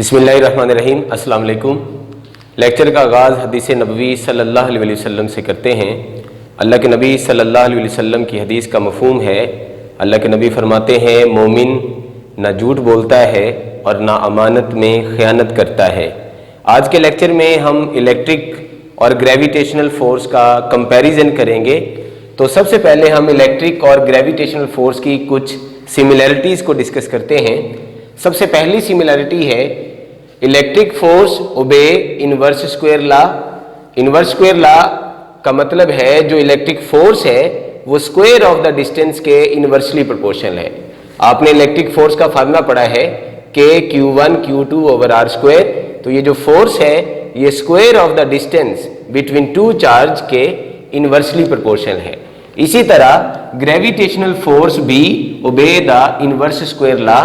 बिस्मिल्लाहिर्रहमानिर्रहीम। अस्सलाम वालेकुम। लेक्चर का आगाज़ हदीस नबवी सल्लल्लाहु अलैहि वसल्लम से करते हैं। अल्लाह के नबी सल्लल्लाहु अलैहि वसल्लम की हदीस का मफ़हूम है, अल्लाह के नबी फरमाते हैं मोमिन ना झूठ बोलता है और ना अमानत में ख़यानत करता है। आज के लेक्चर में हम इलेक्ट्रिक और ग्रेविटेशनल फ़ोर्स का कंपैरिजन करेंगे। तो सबसे पहले हम इलेक्ट्रिक और ग्रेविटेशनल फ़ोर्स की कुछ सिमिलैरिटीज़ को डिस्कस करते हैं। सबसे पहली सिमिलैरिटी है electric force obey inverse square law. Inverse square law का मतलब है जो इलेक्ट्रिक फोर्स है वो स्क्वायर ऑफ द डिस्टेंस के इनवर्सली प्रोपोर्शनल है। आपने इलेक्ट्रिक फोर्स का फार्मूला पढ़ा है के Q1 Q2 over are square. तो ये जो फोर्स है ये square of the distance between two charge के इनवर्सली प्रोपोर्शनल है। इसी तरह ग्रेविटेशनल फोर्स भी obey the inverse square law.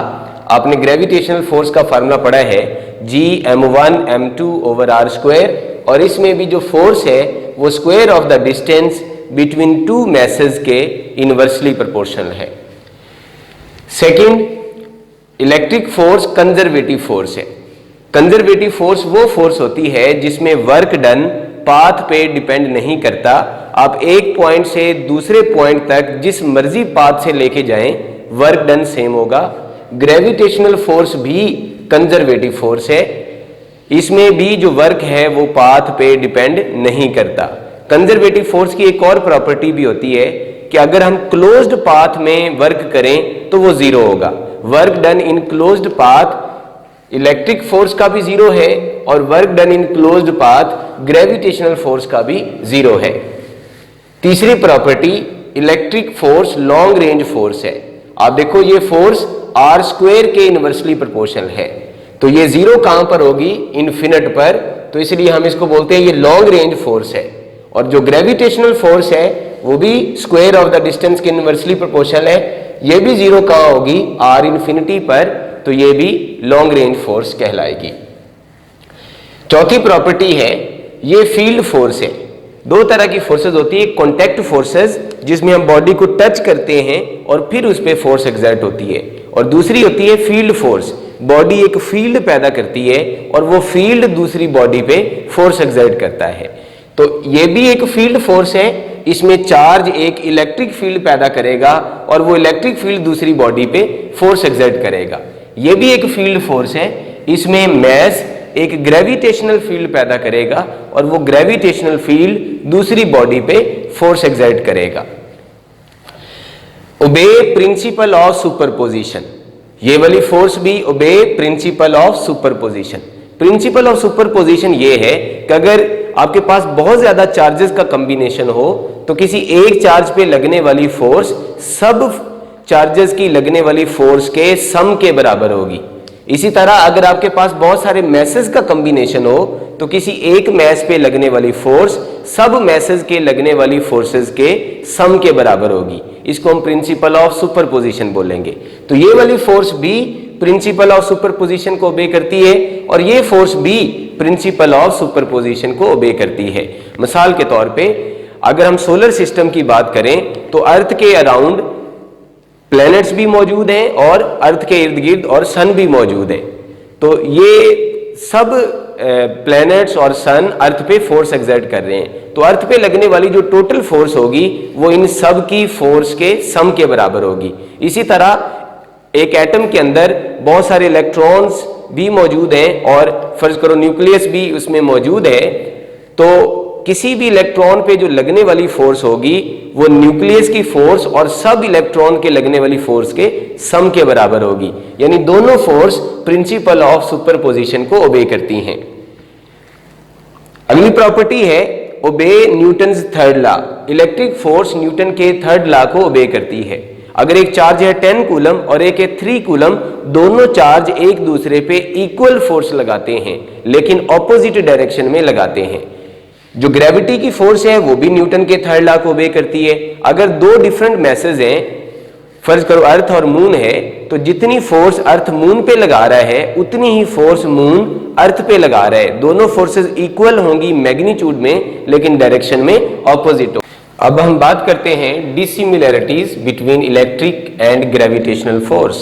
आपने ग्रेविटेशनल फोर्स का फार्मूला पढ़ा है Gm1 m2 over are square, और इसमें भी जो फोर्स है वो square of the distance between two message के इनवर्सली प्रोपोर्शनल है। Second, electric force conservative force है। कंजर्वेटिव फोर्स वो फोर्स होती है जिसमें वर्क डन पाथ पे डिपेंड नहीं करता। आप एक पॉइंट से दूसरे पॉइंट तक जिस मर्जी पाथ से लेके जाएं वर्क डन सेम होगा। ग्रेविटेशनल फोर्स भी कंजर्वेटिव फोर्स है, इसमें भी जो वर्क है वो पाथ पे डिपेंड नहीं करता। कंजर्वेटिव फोर्स की एक और प्रॉपर्टी भी होती है कि अगर हम क्लोज्ड पाथ में वर्क करें तो वो जीरो होगा। Work done in closed path electric force का भी जीरो है और work done in closed path gravitational force का भी जीरो है। तीसरी property, electric force long range force है। आप देखो ये फोर्स आर स्क्वायर के इनवर्सली प्रोपोर्शनल है, तो ये जीरो कहां पर होगी? इन्फिनिट पर। तो इसलिए हम इसको बोलते हैं ये लॉन्ग रेंज फोर्स है। और जो ग्रेविटेशनल फोर्स है वो भी स्क्वायर ऑफ द डिस्टेंस के इनवर्सली प्रोपोर्शनल है, ये भी जीरो कहां होगी? आर इन्फिनिटी पर। तो ये भी लॉन्ग रेंज फोर्स कहलाएगी। चौथी प्रॉपर्टी है ये फील्ड फोर्स है। दो तरह की फोर्सेस होती है, कॉन्टैक्ट फोर्सेस जिसमें हम बॉडी को टच करते हैं और फिर उस पर फोर्स एग्जर्ट होती है, और दूसरी होती है फील्ड फोर्स। बॉडी एक फील्ड पैदा करती है और वो फील्ड दूसरी बॉडी पे फोर्स एग्जर्ट करता है। तो ये भी एक फील्ड फोर्स है, इसमें चार्ज एक इलेक्ट्रिक फील्ड पैदा करेगा और वो इलेक्ट्रिक फील्ड दूसरी बॉडी पे फोर्स एग्जर्ट करेगा। ये भी एक फील्ड फोर्स है, इसमें मैस एक ग्रेविटेशनल फील्ड पैदा करेगा और वो ग्रेविटेशनल फील्ड दूसरी बॉडी पे फोर्स एग्जर्ट करेगा। ओबे प्रिंसिपल ऑफ सुपरपोजिशन, ये वाली फोर्स भी obey principle of superposition. Principle of superposition ये है कि अगर आपके पास बहुत ज्यादा चार्जेस का कॉम्बिनेशन हो तो किसी एक चार्ज पे लगने वाली फोर्स सब चार्जेस की लगने वाली फोर्स के सम के बराबर होगी। इसी तरह अगर आपके पास बहुत सारे मैसेज का कॉम्बिनेशन हो तो किसी एक मैस पे लगने वाली फोर्स सब मैसेज के लगने वाली फोर्सेस के सम के बराबर होगी। इसको हम प्रिंसिपल ऑफ सुपरपोजिशन बोलेंगे। तो ये वाली फोर्स भी प्रिंसिपल ऑफ सुपरपोजिशन को ओबे करती है और ये फोर्स भी प्रिंसिपल ऑफ सुपरपोजिशन को ओबे करती है। मिसाल के तौर पे अगर हम सोलर सिस्टम की बात करें तो अर्थ के अराउंड प्लैनेट्स भी मौजूद हैं और अर्थ के इर्द गिर्द और सन भी मौजूद है। तो ये सब प्लैनेट्स और सन अर्थ पे फोर्स एग्जर्ट कर रहे हैं। तो अर्थ पे लगने वाली जो टोटल फोर्स होगी वो इन सब की फोर्स के सम के बराबर होगी। इसी तरह एक एटम के अंदर बहुत सारे इलेक्ट्रॉन्स भी मौजूद हैं और फर्ज करो न्यूक्लियस भी उसमें मौजूद है, तो किसी भी इलेक्ट्रॉन पे जो लगने वाली फोर्स होगी वो न्यूक्लियस की फोर्स और सब इलेक्ट्रॉन के लगने वाली फोर्स के सम के बराबर होगी। यानी दोनों फोर्स प्रिंसिपल ऑफ सुपरपोजिशन को ओबे करती हैं। अगली प्रॉपर्टी है obey Newton's third law. Electric force Newton के थर्ड लॉ को ओबे करती है। अगर एक चार्ज है 10 कूलम और एक है 3 कूलम, दोनों चार्ज एक दूसरे पे इक्वल फोर्स लगाते हैं लेकिन ऑपोजिट डायरेक्शन में लगाते हैं। जो ग्रेविटी की फोर्स है वो भी न्यूटन के थर्ड लॉ को ओबे करती है। अगर दो डिफरेंट मैसेज हैं, फर्ज करो अर्थ और मून है, तो जितनी फोर्स अर्थ मून पे लगा रहा है उतनी ही फोर्स मून अर्थ पे लगा रहा है। दोनों फोर्सेस इक्वल होंगी मैग्नीट्यूड में लेकिन डायरेक्शन में ऑपोजिट हो। अब हम बात करते हैं dissimilarities between electric and gravitational force.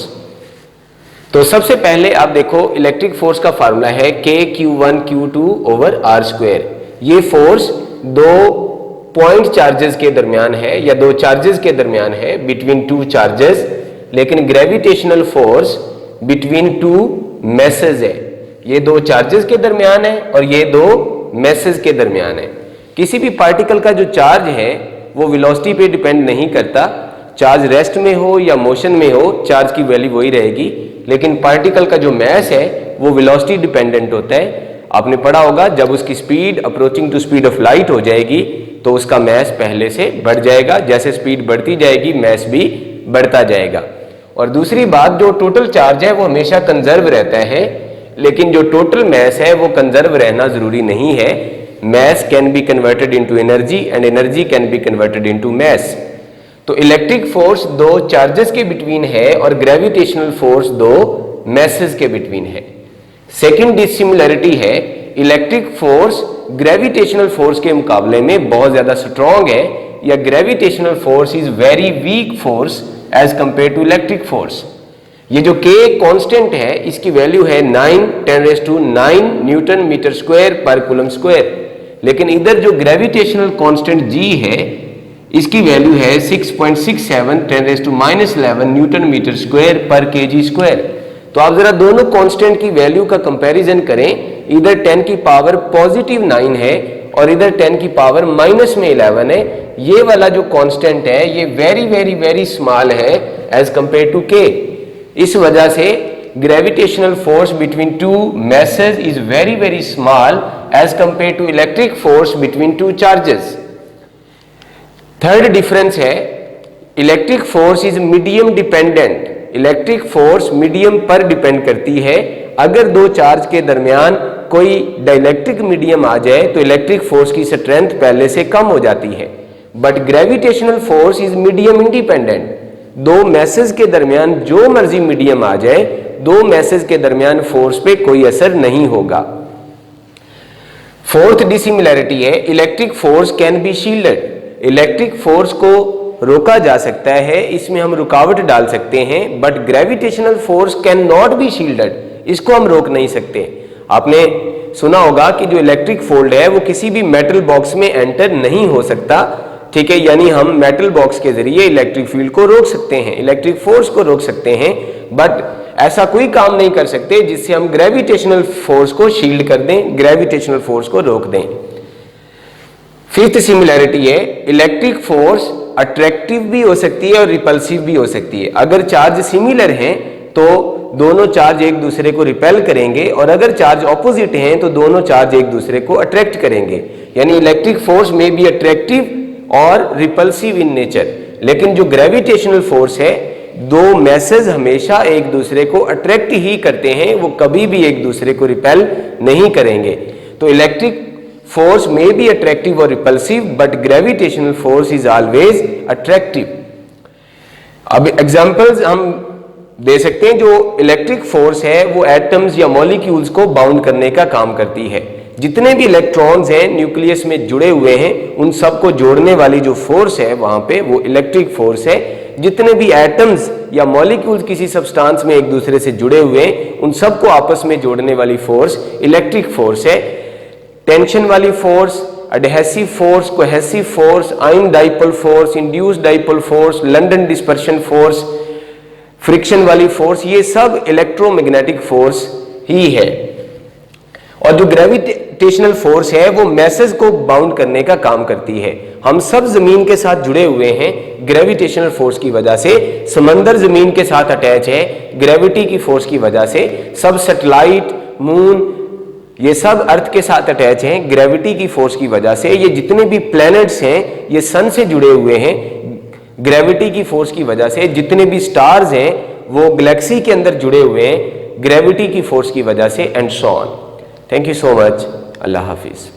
तो सबसे पहले आप देखो इलेक्ट्रिक फोर्स का फार्मूला है K(Q1Q2/R²। ये फोर्स दो पॉइंट चार्जेस के दरमियान है या दो चार्जेस के दरमियान है, बिटवीन टू चार्जेस, लेकिन gravitational force between two message है। ये दो चार्जेस के दरमियान है और ये दो मैसेज के दरमियान है। किसी भी पार्टिकल का जो चार्ज है वो वेलोसिटी पे डिपेंड नहीं करता, चार्ज रेस्ट में हो या मोशन में हो चार्ज की वैल्यू वही रहेगी, लेकिन पार्टिकल का जो मैस है वो वेलोसिटी डिपेंडेंट होता है। आपने पढ़ा होगा जब उसकी speed approaching to speed of light हो जाएगी तो उसका मैस पहले से बढ़ जाएगा, जैसे स्पीड बढ़ती जाएगी मैस भी बढ़ता जाएगा। और दूसरी बात, जो टोटल चार्ज है वो हमेशा कंजर्व रहता है, लेकिन जो टोटल मैस है वो कंजर्व रहना जरूरी नहीं है। Mass can be converted into energy and energy can be converted into mass. तो इलेक्ट्रिक फोर्स दो चार्जेस के बिटवीन है और ग्रेविटेशनल फोर्स दो मैसेज के बिटवीन है। सेकंड डिसिमिलरिटी है, इलेक्ट्रिक फोर्स ग्रेविटेशनल फोर्स के मुकाबले में बहुत ज्यादा स्ट्रॉन्ग है, या gravitational force is very weak force as compare to electric force. ये जो K कांस्टेंट है इसकी वैल्यू है 9×10⁹ न्यूटन मीटर स्क्वायर पर कूलम स्क्वायर, लेकिन इधर जो ग्रेविटेशनल कांस्टेंट G है इसकी वैल्यू है 6.67×10⁻11 न्यूटन मीटर स्क्वायर पर kg स्क्वायर। तो आप जरा दोनों कांस्टेंट की वैल्यू का कंपैरिजन करें, इधर 10 की पावर पॉजिटिव 9 है और इधर 10 की पावर माइनस में 11 है। ये वाला जो कांस्टेंट है ये वेरी वेरी वेरी स्मॉल है एज कंपेयर टू K। इस वजह से gravitational force between two masses is very very small as compare to electric force between two charges. Third difference है, electric force is medium dependent. Electric force medium पर depend करती है। अगर दो charge के दरमियान कोई डाइलेक्ट्रिक मीडियम आ जाए तो इलेक्ट्रिक फोर्स की स्ट्रेंथ पहले से कम हो जाती है, but gravitational force is medium independent. दो मैसेज के दरमियान जो मर्जी मीडियम आ जाए, दो मैसेज के दरमियान फोर्स पे कोई असर नहीं होगा। फोर्थ डिसिमिलरिटी है, electric force can be shielded. Electric force को रोका जा सकता है, इसमें हम रुकावट डाल सकते हैं, but gravitational force can not be shielded, इसको हम रोक नहीं सकते। आपने सुना होगा कि जो इलेक्ट्रिक फील्ड है वो किसी भी मेटल बॉक्स में एंटर नहीं हो सकता, ठीक है, यानी हम मेटल बॉक्स के जरिए इलेक्ट्रिक फील्ड को रोक सकते हैं, इलेक्ट्रिक फोर्स को रोक सकते हैं, बट ऐसा कोई काम नहीं कर सकते जिससे हम ग्रेविटेशनल फोर्स को शील्ड कर दें, ग्रेविटेशनल फोर्स को रोक दें। फिफ्थ सिमिलैरिटी है, इलेक्ट्रिक फोर्स अट्रैक्टिव भी हो सकती है और रिपल्सिव भी हो सकती है। अगर चार्ज सिमिलर हैं तो दोनों चार्ज एक दूसरे को रिपेल करेंगे, और अगर चार्ज ऑपोजिट हैं तो दोनों चार्ज एक दूसरे को अट्रैक्ट करेंगे। यानी इलेक्ट्रिक फोर्स में बी अट्रैक्टिव और रिपल्सिव इन नेचर, लेकिन जो ग्रेविटेशनल फोर्स है, दो मैसेज हमेशा एक दूसरे को अट्रैक्ट ही करते हैं, वो कभी भी एक दूसरे को रिपेल नहीं करेंगे। तो electric force may be attractive or repulsive, but gravitational force is always attractive. अब एग्जांपल्स हम दे सकते हैं। जो इलेक्ट्रिक फोर्स है वो एटम्स या मॉलिक्यूल्स को बाउंड करने का काम करती है। जितने भी इलेक्ट्रॉन्स हैं न्यूक्लियस में जुड़े हुए हैं, उन सबको जोड़ने वाली जो फोर्स है वहां पे वो इलेक्ट्रिक फोर्स है। जितने भी एटम्स या मॉलिक्यूल्स किसी सब्सटेंस में एक दूसरे से जुड़े हुए हैं, उन सबको आपस में जोड़ने वाली फोर्स इलेक्ट्रिक फोर्स है। टेंशन वाली force, adhesive force, cohesive force, ion dipole force, induced dipole force, London dispersion force, friction वाली फोर्स, ये सब इलेक्ट्रोमैग्नेटिक फोर्स ही है। और जो ग्रेविटेशनल फोर्स है वो मैसेज को बाउंड करने का काम करती है। हम सब जमीन के साथ जुड़े हुए हैं ग्रेविटेशनल फोर्स की वजह से। समंदर जमीन के साथ अटैच है ग्रेविटी की फोर्स की वजह से। सब सैटेलाइट, मून, ये सब अर्थ के साथ अटैच हैं ग्रेविटी की फोर्स की वजह से। ये जितने भी प्लैनेट्स हैं ये सन से जुड़े हुए हैं ग्रेविटी की फोर्स की वजह से। जितने भी स्टार्स हैं वो गैलेक्सी के अंदर जुड़े हुए हैं ग्रेविटी की फोर्स की वजह से, and so on. Thank you so much. Allah Hafiz.